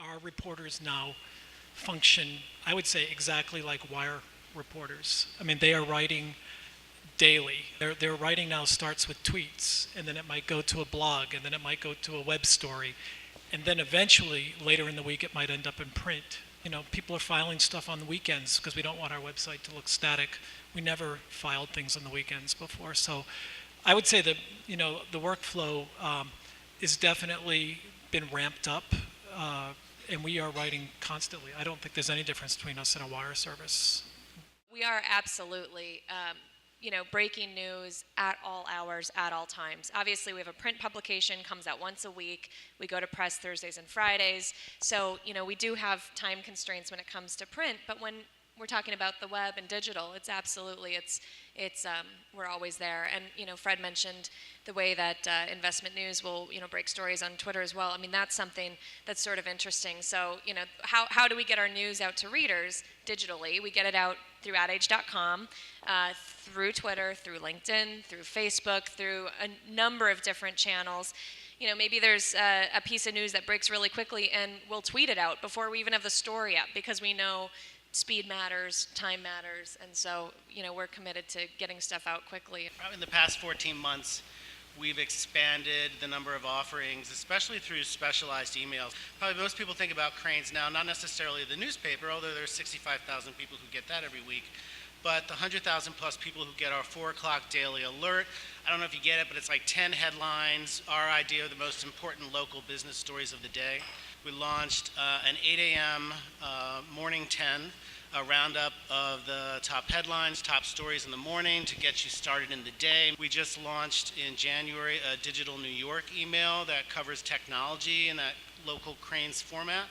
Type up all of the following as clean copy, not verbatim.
Our reporters now function, I would say, exactly like wire reporters. I mean, they are writing daily. Their writing now starts with tweets, and then it might go to a blog, and then it might go to a web story, and then eventually, later in the week, it might end up in print. You know, people are filing stuff on the weekends because we don't want our website to look static. We never filed things on the weekends before. So I would say that, you know, the workflow is definitely been ramped up, and we are writing constantly. I don't think there's any difference between us and a wire service. We are absolutely, breaking news at all hours, at all times. Obviously, we have a print publication, comes out once a week. We go to press Thursdays and Fridays. So, we do have time constraints when it comes to print, but when we're talking about the web and digital, it's absolutely, we're always there. And, Fred mentioned the way that InvestmentNews will, break stories on Twitter as well. I mean, that's something that's sort of interesting. So, how do we get our news out to readers digitally? We get it out through adage.com, through Twitter, through LinkedIn, through Facebook, through a number of different channels. Maybe there's a piece of news that breaks really quickly and we'll tweet it out before we even have the story up because we know speed matters, time matters, and so, we're committed to getting stuff out quickly. In the past 14 months, we've expanded the number of offerings, especially through specialized emails. Probably most people think about Crain's now, not necessarily the newspaper, although there's 65,000 people who get that every week, but the 100,000 plus people who get our 4 o'clock daily alert. I don't know if you get it, but it's like 10 headlines, our idea of the most important local business stories of the day. We launched an 8 a.m. Morning 10, a roundup of the top headlines, top stories in the morning to get you started in the day. We just launched in January a Digital New York email that covers technology in that local Crain's format.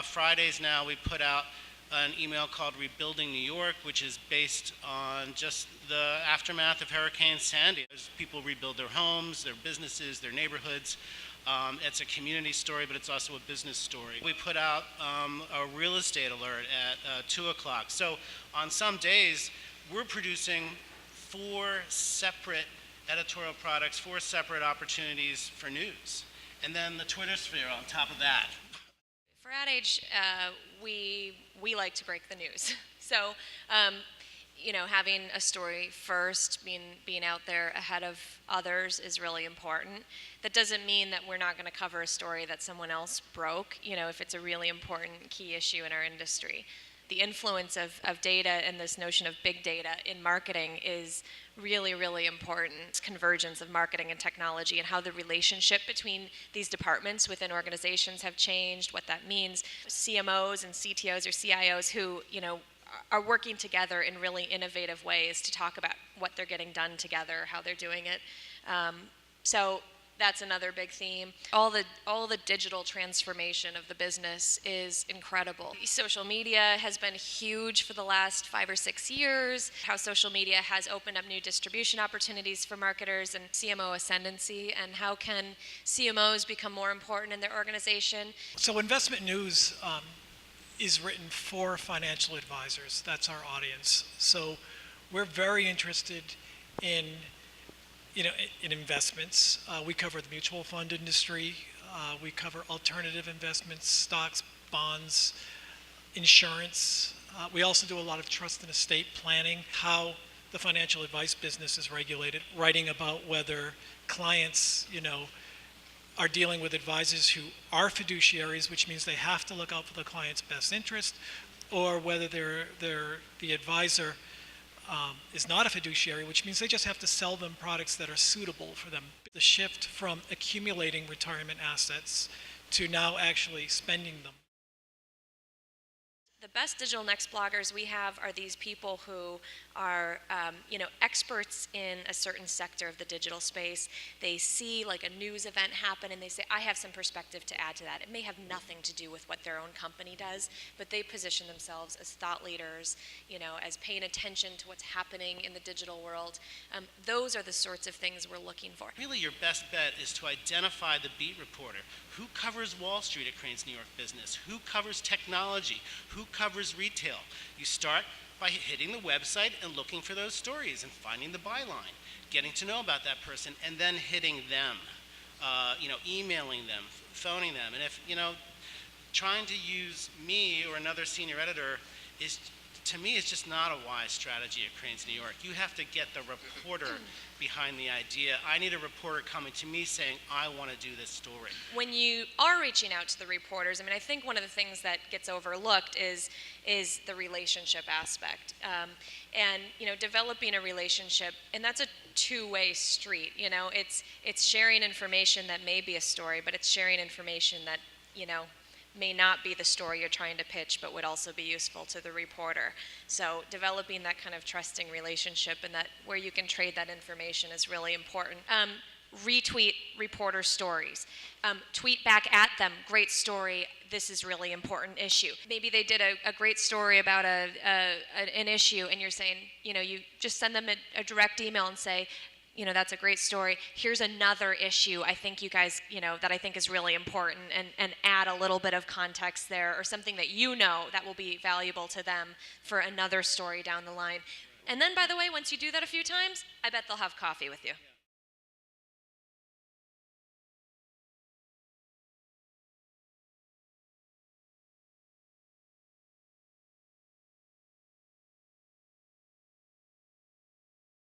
Fridays now we put out an email called Rebuilding New York, which is based on just the aftermath of Hurricane Sandy. As people rebuild their homes, their businesses, their neighborhoods. It's a community story, but it's also a business story. We put out a real estate alert at 2 o'clock. So on some days, we're producing 4 separate editorial products, 4 separate opportunities for news. And then the Twitter sphere on top of that. For Ad Age, we like to break the news. So, having a story first, being out there ahead of others is really important. That doesn't mean that we're not going to cover a story that someone else broke, if it's a really important key issue in our industry. The influence of data and this notion of big data in marketing is really, really important. It's convergence of marketing and technology and how the relationship between these departments within organizations have changed, what that means. CMOs and CTOs or CIOs who, are working together in really innovative ways to talk about what they're getting done together, how they're doing it. So that's another big theme. All the digital transformation of the business is incredible. Social media has been huge for the last 5 or 6 years. How social media has opened up new distribution opportunities for marketers and CMO ascendancy, and how can CMOs become more important in their organization. So Investment News is written for financial advisors. That's our audience. So we're very interested in investments. We cover the mutual fund industry. We cover alternative investments, stocks, bonds, insurance. We also do a lot of trust and estate planning, how the financial advice business is regulated, writing about whether clients, are dealing with advisors who are fiduciaries, which means they have to look out for the client's best interest, or whether the advisor is not a fiduciary, which means they just have to sell them products that are suitable for them. The shift from accumulating retirement assets to now actually spending them. The best digital next bloggers we have are these people who are, experts in a certain sector of the digital space. They see like a news event happen and they say, I have some perspective to add to that. It may have nothing to do with what their own company does, but they position themselves as thought leaders, as paying attention to what's happening in the digital world. Those are the sorts of things we're looking for. Really, your best bet is to identify the beat reporter. Who covers Wall Street at Crain's New York business? Who covers technology? Who covers retail? You start by hitting the website and looking for those stories and finding the byline, getting to know about that person, and then hitting them, emailing them, phoning them. And if, trying to use me or another senior editor is, to me, is just not a wise strategy at Crain's New York. You have to get the reporter behind the idea. I need a reporter coming to me saying, I want to do this story. When you are reaching out to the reporters, I mean, I think one of the things that gets overlooked is the relationship aspect, and developing a relationship, and that's a two-way street. It's sharing information that may be a story, but it's sharing information that may not be the story you're trying to pitch, but would also be useful to the reporter. So developing that kind of trusting relationship and that where you can trade that information is really important. Retweet reporter stories. Tweet back at them, great story, this is really important issue. Maybe they did a great story about an issue, and you're saying, you just send them a direct email and say, that's a great story. Here's another issue I think you guys, that I think is really important, and add a little bit of context there, or something that that will be valuable to them for another story down the line. And then, by the way, once you do that a few times, I bet they'll have coffee with you.